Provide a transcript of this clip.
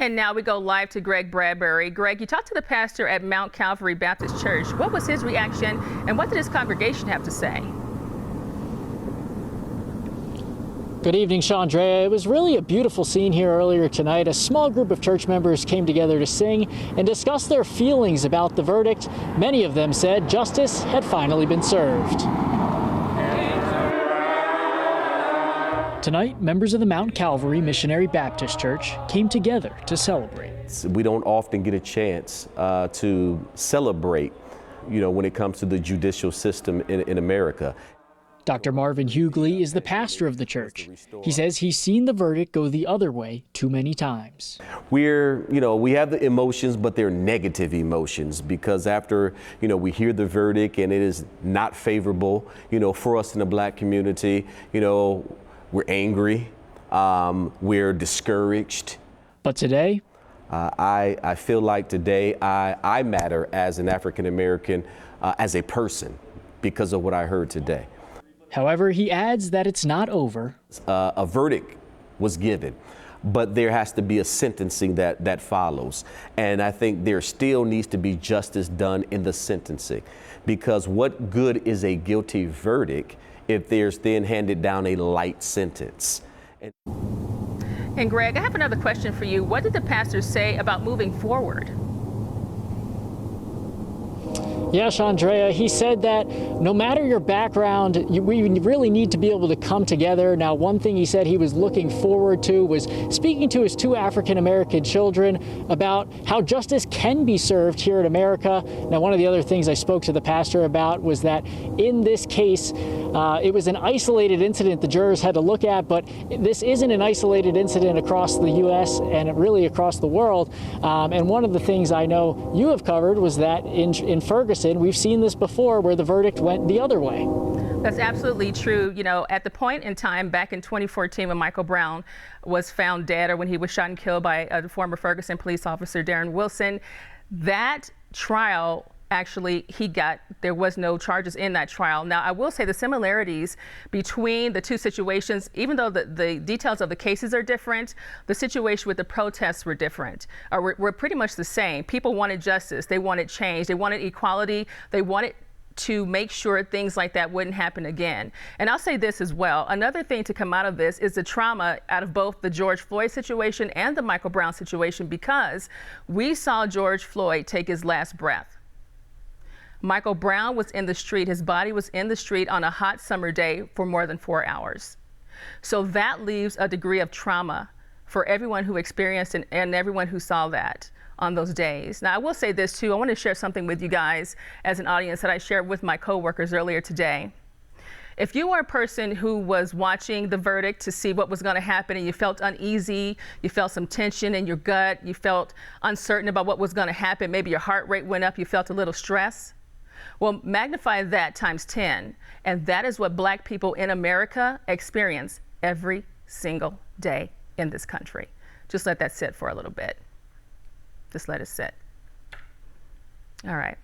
And now we go live to Greg Bradbury. Greg, you talked to the pastor at Mount Calvary Baptist Church. What was his reaction, and what did his congregation have to say? Good evening, Chandrea. It was really a beautiful scene here earlier tonight. A small group of church members came together to sing and discuss their feelings about the verdict. Many of them said justice had finally been served. Tonight, members of the Mount Calvary Missionary Baptist Church came together to celebrate. We don't often get a chance to celebrate, when it comes to the judicial system in America. Dr. Marvin Hugley is the pastor of the church. He says he's seen the verdict go the other way too many times. We have the emotions, but they're negative emotions because after, we hear the verdict and it is not favorable, for us in the Black community, we're angry, we're discouraged. But today, I feel like today I matter as an African American, as a person, because of what I heard today. However, he adds that it's not over. A verdict was given, but there has to be a sentencing that follows. And I think there still needs to be justice done in the sentencing, because what good is a guilty verdict if there's then handed down a light sentence? And Greg, I have another question for you. What did the pastor say about moving forward? Yes, Andrea, he said that no matter your background, we really need to be able to come together. Now, one thing he said he was looking forward to was speaking to his two African-American children about how justice can be served here in America. Now, one of the other things I spoke to the pastor about was that in this case, it was an isolated incident the jurors had to look at, but this isn't an isolated incident across the U.S. and really across the world. And one of the things I know you have covered was that in Ferguson, we've seen this before where the verdict went the other way. That's absolutely true. At the point in time back in 2014 when Michael Brown was found dead, or when he was shot and killed by a former Ferguson police officer, Darren Wilson, that trial, actually, there was no charges in that trial. Now, I will say the similarities between the two situations, even though the details of the cases are different, the situation with the protests were different, were pretty much the same. People wanted justice, they wanted change, they wanted equality, they wanted to make sure things like that wouldn't happen again. And I'll say this as well. Another thing to come out of this is the trauma out of both the George Floyd situation and the Michael Brown situation, because we saw George Floyd take his last breath. Michael Brown was in the street. His body was in the street on a hot summer day for more than 4 hours. So that leaves a degree of trauma for everyone who experienced and everyone who saw that on those days. Now, I will say this too. I want to share something with you guys as an audience that I shared with my coworkers earlier today. If you are a person who was watching the verdict to see what was going to happen and you felt uneasy, you felt some tension in your gut, you felt uncertain about what was going to happen, maybe your heart rate went up, you felt a little stress, well, magnify that times 10, and that is what Black people in America experience every single day in this country. Just let that sit for a little bit. Just let it sit. All right.